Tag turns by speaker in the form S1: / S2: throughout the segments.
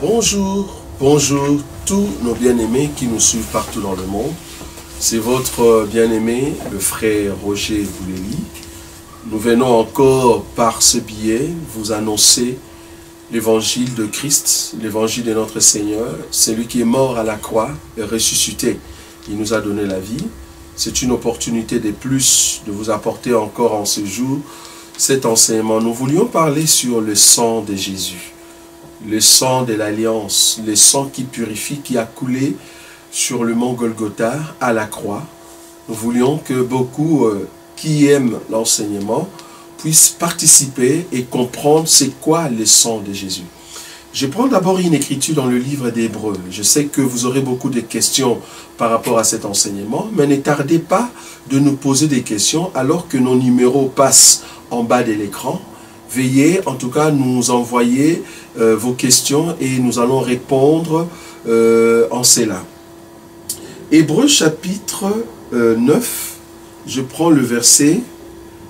S1: Bonjour, bonjour tous nos bien-aimés qui nous suivent partout dans le monde. C'est votre bien-aimé, le frère Roger Bouleli. Nous venons encore par ce biais vous annoncer l'évangile de Christ, l'évangile de notre Seigneur, celui qui est mort à la croix et ressuscité. Il nous a donné la vie. C'est une opportunité de plus de vous apporter encore en ce jour cet enseignement. Nous voulions parler sur le sang de Jésus. Le sang de l'Alliance, le sang qui purifie, qui a coulé sur le mont Golgotha à la croix. Nous voulions que beaucoup qui aiment l'enseignement puissent participer et comprendre c'est quoi le sang de Jésus. Je prends d'abord une écriture dans le livre d'Hébreux. Je sais que vous aurez beaucoup de questions par rapport à cet enseignement, mais ne tardez pas de nous poser des questions alors que nos numéros passent en bas de l'écran. Veuillez en tout cas nous envoyer vos questions et nous allons répondre en cela. Hébreux chapitre 9, je prends le verset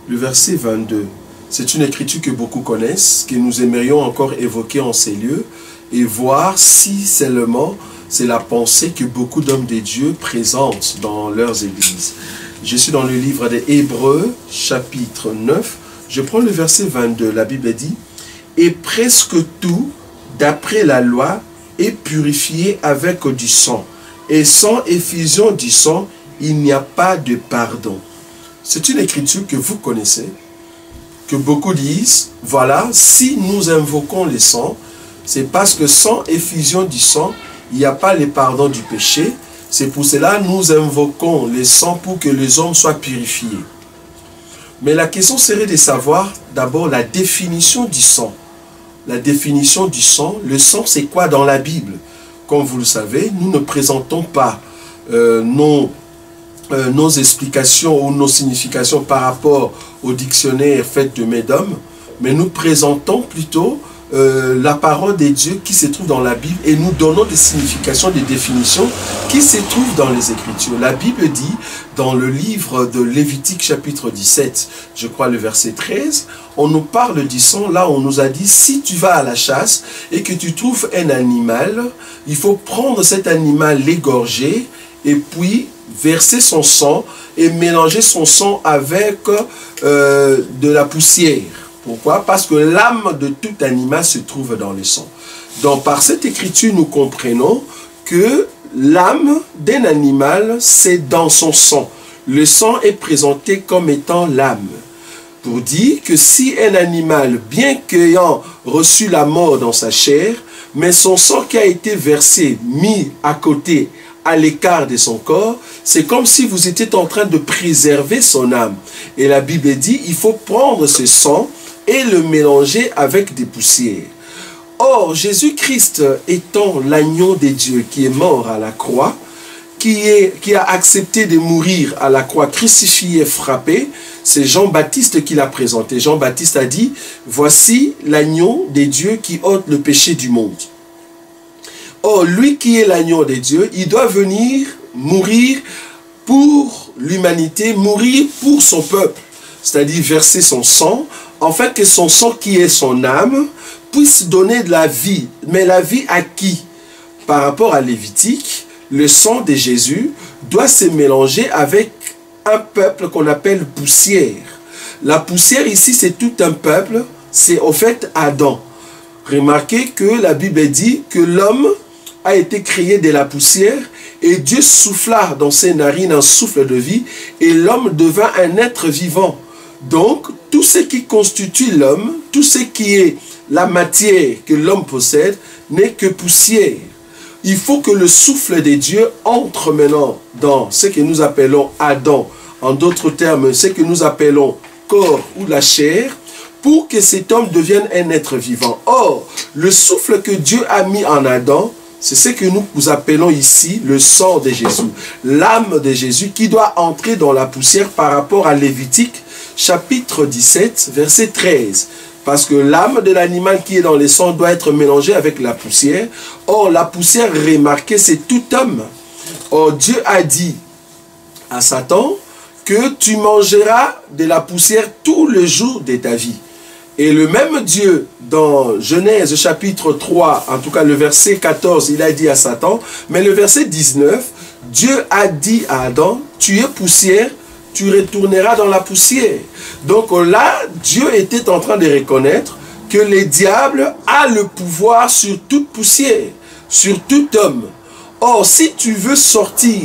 S1: 22. C'est une écriture que beaucoup connaissent, que nous aimerions encore évoquer en ces lieux et voir si seulement c'est la pensée que beaucoup d'hommes de Dieu présentent dans leurs églises. Je suis dans le livre des Hébreux chapitre 9. Je prends le verset 22, la Bible dit « Et presque tout, d'après la loi, est purifié avec du sang. Et sans effusion du sang, il n'y a pas de pardon. » C'est une écriture que vous connaissez, que beaucoup disent, voilà, si nous invoquons le sang, c'est parce que sans effusion du sang, il n'y a pas le pardon du péché. C'est pour cela que nous invoquons le sang pour que les hommes soient purifiés. Mais la question serait de savoir d'abord la définition du sang. La définition du sang, le sang c'est quoi dans la Bible? Comme vous le savez, nous ne présentons pas nos explications ou nos significations par rapport au dictionnaire fait de Médom, mais nous présentons plutôt la parole de Dieu qui se trouve dans la Bible et nous donnons des significations, des définitions qui se trouvent dans les Écritures. La Bible dit dans le livre de Lévitique chapitre 17, je crois le verset 13, on nous parle du sang, là on nous a dit si tu vas à la chasse et que tu trouves un animal, il faut prendre cet animal, l'égorger et puis verser son sang et mélanger son sang avec de la poussière. Pourquoi? Parce que l'âme de tout animal se trouve dans le sang. Donc par cette écriture, nous comprenons que l'âme d'un animal, c'est dans son sang. Le sang est présenté comme étant l'âme. Pour dire que si un animal, bien qu'ayant reçu la mort dans sa chair, mais son sang qui a été versé, mis à côté, à l'écart de son corps, c'est comme si vous étiez en train de préserver son âme. Et la Bible dit, il faut prendre ce sang et le mélanger avec des poussières. Or, Jésus-Christ étant l'agneau de Dieu qui est mort à la croix, qui a accepté de mourir à la croix, crucifié et frappé, c'est Jean-Baptiste qui l'a présenté. Jean-Baptiste a dit, voici l'agneau de Dieu qui ôte le péché du monde. Or, lui qui est l'agneau de Dieu, il doit venir mourir pour l'humanité, mourir pour son peuple. C'est-à-dire verser son sang, afin que son sang qui est son âme puisse donner de la vie. Mais la vie à qui? Par rapport à Lévitique, le sang de Jésus doit se mélanger avec un peuple qu'on appelle poussière. La poussière ici, c'est tout un peuple, c'est au fait Adam. Remarquez que la Bible dit que l'homme a été créé de la poussière et Dieu souffla dans ses narines un souffle de vie et l'homme devint un être vivant. Donc, tout ce qui constitue l'homme, tout ce qui est la matière que l'homme possède, n'est que poussière. Il faut que le souffle de Dieu entre maintenant dans ce que nous appelons Adam, en d'autres termes, ce que nous appelons corps ou la chair, pour que cet homme devienne un être vivant. Or, le souffle que Dieu a mis en Adam, c'est ce que nous appelons ici le sang de Jésus, l'âme de Jésus qui doit entrer dans la poussière par rapport à Lévitique, chapitre 17, verset 13. Parce que l'âme de l'animal qui est dans le sang doit être mélangée avec la poussière. Or, la poussière, remarquée, c'est tout homme. Or, Dieu a dit à Satan que tu mangeras de la poussière tous les jours de ta vie. Et le même Dieu, dans Genèse chapitre 3, en tout cas le verset 14, il a dit à Satan, mais le verset 19, Dieu a dit à Adam, tu es poussière, tu retourneras dans la poussière. Donc là, Dieu était en train de reconnaître que le diable a le pouvoir sur toute poussière, sur tout homme. Or, si tu veux sortir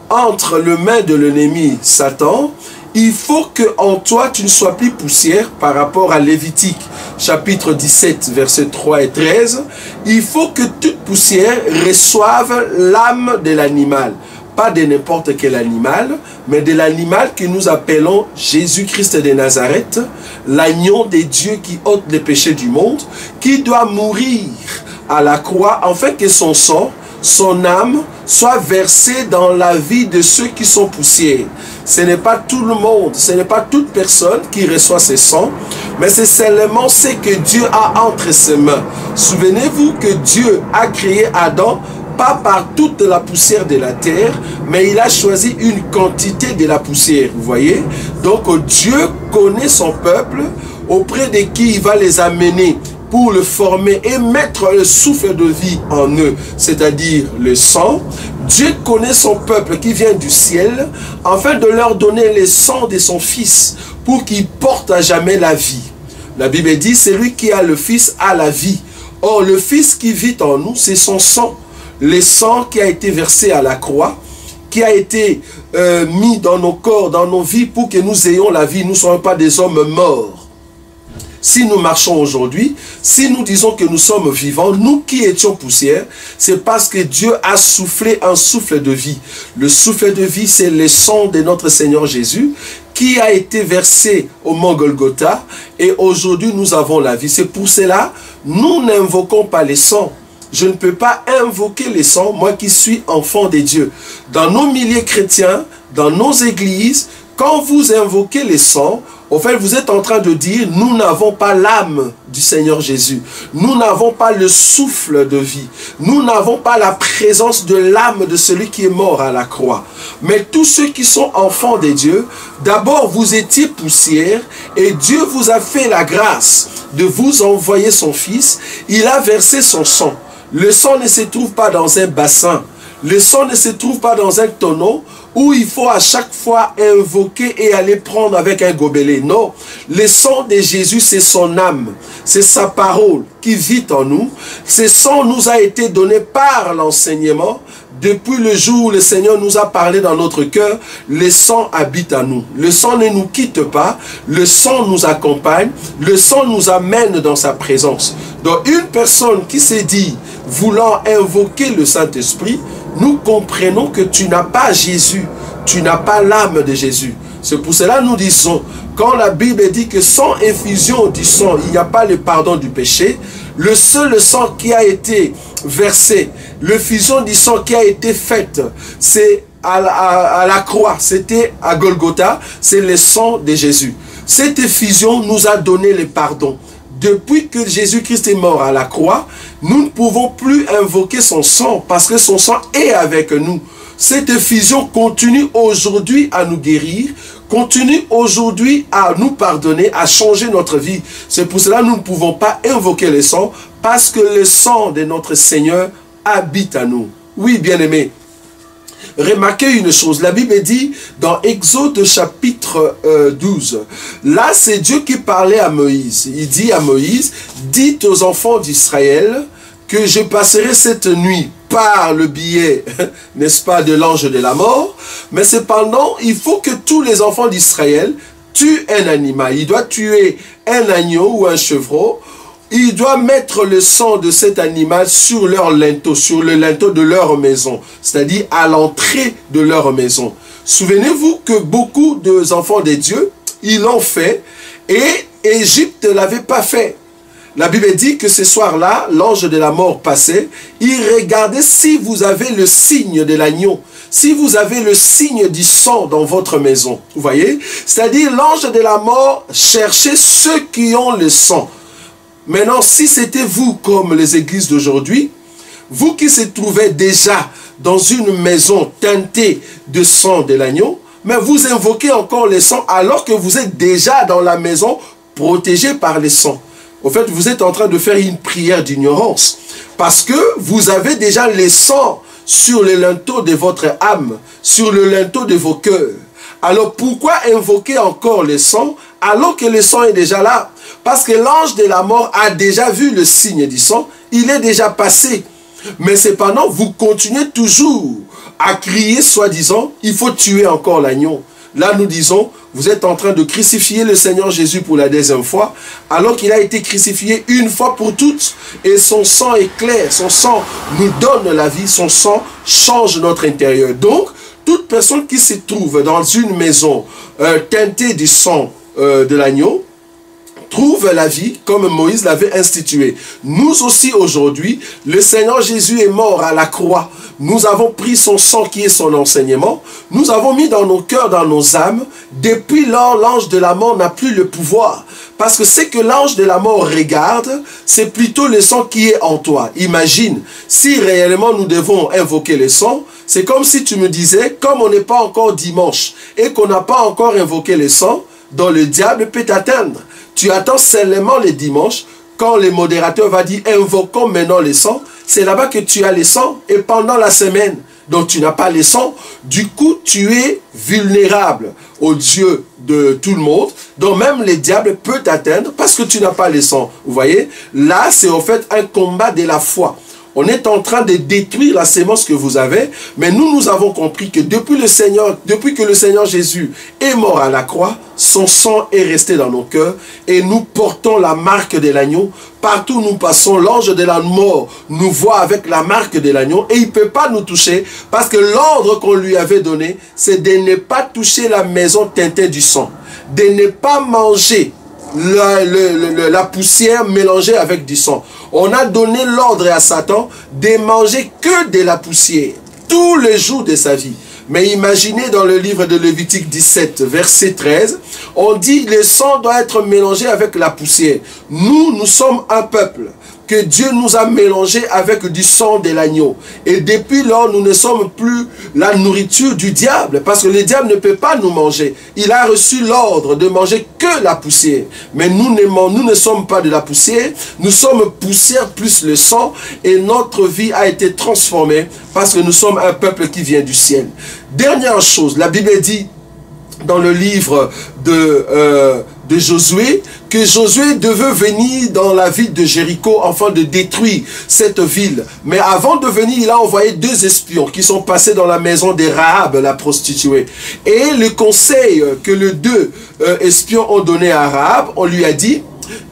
S1: entre les mains de l'ennemi Satan, il faut que en toi tu ne sois plus poussière par rapport à Lévitique chapitre 17 versets 3 et 13. Il faut que toute poussière reçoive l'âme de l'animal. Pas de n'importe quel animal, mais de l'animal que nous appelons Jésus-Christ de Nazareth, l'agneau de Dieu qui ôte les péchés du monde, qui doit mourir à la croix, afin que son sang, son âme, soit versée dans la vie de ceux qui sont poussières. Ce n'est pas tout le monde, ce n'est pas toute personne qui reçoit ce sang, mais c'est seulement ce que Dieu a entre ses mains. Souvenez-vous que Dieu a créé Adam, pas par toute la poussière de la terre, mais il a choisi une quantité de la poussière, vous voyez. Donc Dieu connaît son peuple, auprès de qui il va les amener pour le former et mettre le souffle de vie en eux, c'est-à-dire le sang. Dieu connaît son peuple qui vient du ciel, afin de leur donner le sang de son Fils, pour qu'ils portent à jamais la vie. La Bible dit, celui qui a le Fils a la vie. Or, le Fils qui vit en nous, c'est son sang. Le sang qui a été versé à la croix, qui a été mis dans nos corps, dans nos vies, pour que nous ayons la vie. Nous ne sommes pas des hommes morts. Si nous marchons aujourd'hui, si nous disons que nous sommes vivants, nous qui étions poussière, c'est parce que Dieu a soufflé un souffle de vie. Le souffle de vie, c'est le sang de notre Seigneur Jésus, qui a été versé au mont Golgotha, et aujourd'hui nous avons la vie. C'est pour cela, nous n'invoquons pas les sangs. Je ne peux pas invoquer les sangs, moi qui suis enfant de Dieu. Dans nos milieux chrétiens, dans nos églises, quand vous invoquez les sangs, au fait, vous êtes en train de dire, nous n'avons pas l'âme du Seigneur Jésus. Nous n'avons pas le souffle de vie. Nous n'avons pas la présence de l'âme de celui qui est mort à la croix. Mais tous ceux qui sont enfants de Dieu, d'abord vous étiez poussière et Dieu vous a fait la grâce de vous envoyer son Fils. Il a versé son sang. Le sang ne se trouve pas dans un bassin. Le sang ne se trouve pas dans un tonneau où il faut à chaque fois invoquer et aller prendre avec un gobelet. Non, le sang de Jésus, c'est son âme. C'est sa parole qui vit en nous. Ce sang nous a été donné par l'enseignement. Depuis le jour où le Seigneur nous a parlé dans notre cœur, le sang habite en nous. Le sang ne nous quitte pas. Le sang nous accompagne. Le sang nous amène dans sa présence. Donc une personne qui s'est dit, voulant invoquer le Saint-Esprit, nous comprenons que tu n'as pas Jésus, tu n'as pas l'âme de Jésus. C'est pour cela que nous disons, quand la Bible dit que sans effusion du sang, il n'y a pas le pardon du péché, le seul sang qui a été versé, l'effusion du sang qui a été faite, c'est à la croix, c'était à Golgotha, c'est le sang de Jésus. Cette effusion nous a donné le pardon. Depuis que Jésus-Christ est mort à la croix, nous ne pouvons plus invoquer son sang parce que son sang est avec nous. Cette effusion continue aujourd'hui à nous guérir, continue aujourd'hui à nous pardonner, à changer notre vie. C'est pour cela que nous ne pouvons pas invoquer le sang parce que le sang de notre Seigneur habite à nous. Oui, bien-aimés. Remarquez une chose, la Bible dit dans Exode chapitre 12, là c'est Dieu qui parlait à Moïse. Il dit à Moïse, dites aux enfants d'Israël que je passerai cette nuit par le biais, n'est-ce pas, de l'ange de la mort, mais cependant il faut que tous les enfants d'Israël tuent un animal. Il doit tuer un agneau ou un chevreau. Il doit mettre le sang de cet animal sur leur linteau, sur le linteau de leur maison, c'est-à-dire à l'entrée de leur maison. Souvenez-vous que beaucoup d'enfants de Dieu, ils l'ont fait et Égypte ne l'avait pas fait. La Bible dit que ce soir-là, l'ange de la mort passait, il regardait si vous avez le signe de l'agneau, si vous avez le signe du sang dans votre maison. Vous voyez? C'est-à-dire l'ange de la mort cherchait ceux qui ont le sang. Maintenant, si c'était vous comme les églises d'aujourd'hui, vous qui se trouvez déjà dans une maison teintée de sang de l'agneau, mais vous invoquez encore le sang alors que vous êtes déjà dans la maison protégés par les sangs. Au fait, vous êtes en train de faire une prière d'ignorance. Parce que vous avez déjà les sangs sur le linteau de votre âme, sur le linteau de vos cœurs. Alors pourquoi invoquer encore le sang alors que le sang est déjà là? Parce que l'ange de la mort a déjà vu le signe du sang, il est déjà passé. Mais cependant, vous continuez toujours à crier, soi-disant, il faut tuer encore l'agneau. Là, nous disons, vous êtes en train de crucifier le Seigneur Jésus pour la deuxième fois, alors qu'il a été crucifié une fois pour toutes. Et son sang est clair, son sang nous donne la vie, son sang change notre intérieur. Donc, toute personne qui se trouve dans une maison teintée du sang de l'agneau, trouve la vie comme Moïse l'avait institué. Nous aussi aujourd'hui, le Seigneur Jésus est mort à la croix. Nous avons pris son sang qui est son enseignement. Nous avons mis dans nos cœurs, dans nos âmes. Depuis lors, l'ange de la mort n'a plus le pouvoir. Parce que ce que l'ange de la mort regarde, c'est plutôt le sang qui est en toi. Imagine, si réellement nous devons invoquer le sang, c'est comme si tu me disais, comme on n'est pas encore dimanche et qu'on n'a pas encore invoqué le sang, dont le diable peut t'atteindre. Tu attends seulement les dimanches, quand le modérateur va dire « invoquons maintenant le sang », c'est là-bas que tu as le sang, et pendant la semaine, donc tu n'as pas le sang, du coup tu es vulnérable au Dieu de tout le monde, donc même le diable peut t'atteindre parce que tu n'as pas le sang. Vous voyez, là c'est en fait un combat de la foi. On est en train de détruire la sémence que vous avez, mais nous avons compris que depuis que le Seigneur Jésus est mort à la croix, son sang est resté dans nos cœurs et nous portons la marque de l'agneau. Partout où nous passons, l'ange de la mort nous voit avec la marque de l'agneau et il ne peut pas nous toucher parce que l'ordre qu'on lui avait donné, c'est de ne pas toucher la maison teintée du sang, de ne pas manger la poussière mélangée avec du sang. On a donné l'ordre à Satan de manger que de la poussière tous les jours de sa vie. Mais imaginez dans le livre de Lévitique 17, verset 13, on dit le sang doit être mélangé avec la poussière. Nous sommes un peuple que Dieu nous a mélangé avec du sang de l'agneau. Et depuis lors, nous ne sommes plus la nourriture du diable, parce que le diable ne peut pas nous manger. Il a reçu l'ordre de manger que la poussière. Mais nous ne sommes pas de la poussière, nous sommes poussière plus le sang, et notre vie a été transformée, parce que nous sommes un peuple qui vient du ciel. Dernière chose, la Bible dit, dans le livre de Josué, que Josué devait venir dans la ville de Jéricho afin de détruire cette ville. Mais avant de venir, il a envoyé 2 espions qui sont passés dans la maison de Rahab, la prostituée. Et le conseil que les 2 espions ont donné à Rahab, on lui a dit,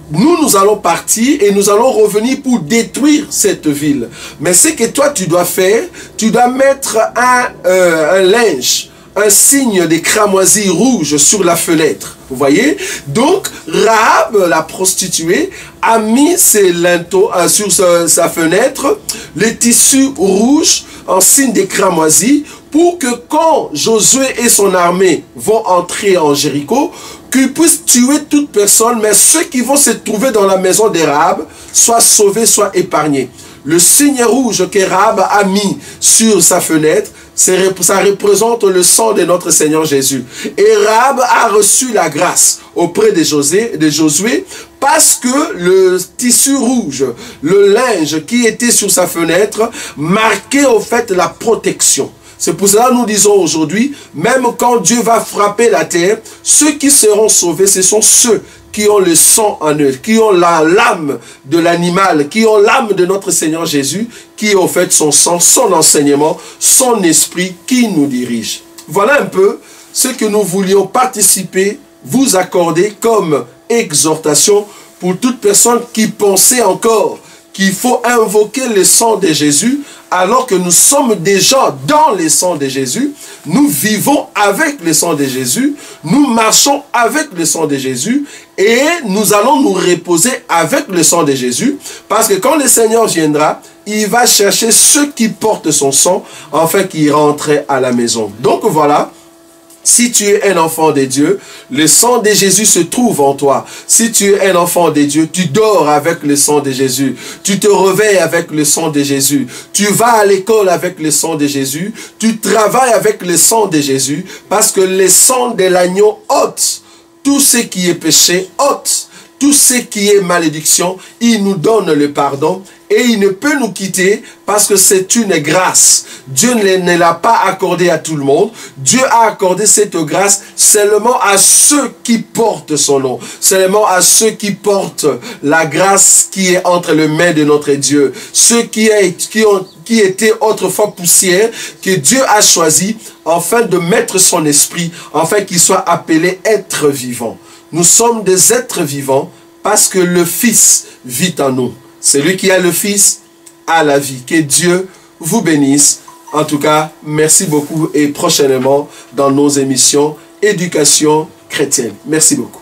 S1: nous allons partir et nous allons revenir pour détruire cette ville. Mais ce que toi tu dois faire, tu dois mettre un linge, un signe de cramoisi rouge sur la fenêtre. Vous voyez? Donc, Rahab, la prostituée, a mis ses linteaux sur sa fenêtre, les tissus rouges en signe de cramoisi, pour que quand Josué et son armée vont entrer en Jéricho, qu'ils puissent tuer toute personne, mais ceux qui vont se trouver dans la maison de Rahab soient sauvés, soient épargnés. Le signe rouge que Rahab a mis sur sa fenêtre, ça représente le sang de notre Seigneur Jésus. Et Rahab a reçu la grâce auprès de Josué parce que le tissu rouge, le linge qui était sur sa fenêtre, marquait au fait la protection. C'est pour cela que nous disons aujourd'hui, même quand Dieu va frapper la terre, ceux qui seront sauvés, ce sont ceux qui ont le sang en eux, qui ont l'âme de l'animal, qui ont l'âme de notre Seigneur Jésus, qui est au fait son sang, son enseignement, son esprit qui nous dirige. Voilà un peu ce que nous voulions participer, vous accorder comme exhortation pour toute personne qui pensait encore qu'il faut invoquer le sang de Jésus, alors que nous sommes déjà dans le sang de Jésus, nous vivons avec le sang de Jésus, nous marchons avec le sang de Jésus, et nous allons nous reposer avec le sang de Jésus, parce que quand le Seigneur viendra, il va chercher ceux qui portent son sang, afin qu'ils rentrent à la maison. Donc voilà. Si tu es un enfant de Dieu, le sang de Jésus se trouve en toi. Si tu es un enfant de Dieu, tu dors avec le sang de Jésus. Tu te réveilles avec le sang de Jésus. Tu vas à l'école avec le sang de Jésus. Tu travailles avec le sang de Jésus. Parce que le sang de l'agneau ôte tout ce qui est péché, ôte tout ce qui est malédiction, il nous donne le pardon et il ne peut nous quitter parce que c'est une grâce. Dieu ne l'a pas accordé à tout le monde. Dieu a accordé cette grâce seulement à ceux qui portent son nom, seulement à ceux qui portent la grâce qui est entre les mains de notre Dieu, ceux qui étaient autrefois poussière, que Dieu a choisi afin de mettre son esprit, afin qu'ils soient appelés êtres vivants. Nous sommes des êtres vivants parce que le Fils vit en nous. Celui qui a le Fils a la vie. Que Dieu vous bénisse. En tout cas, merci beaucoup et prochainement dans nos émissions Éducation chrétienne. Merci beaucoup.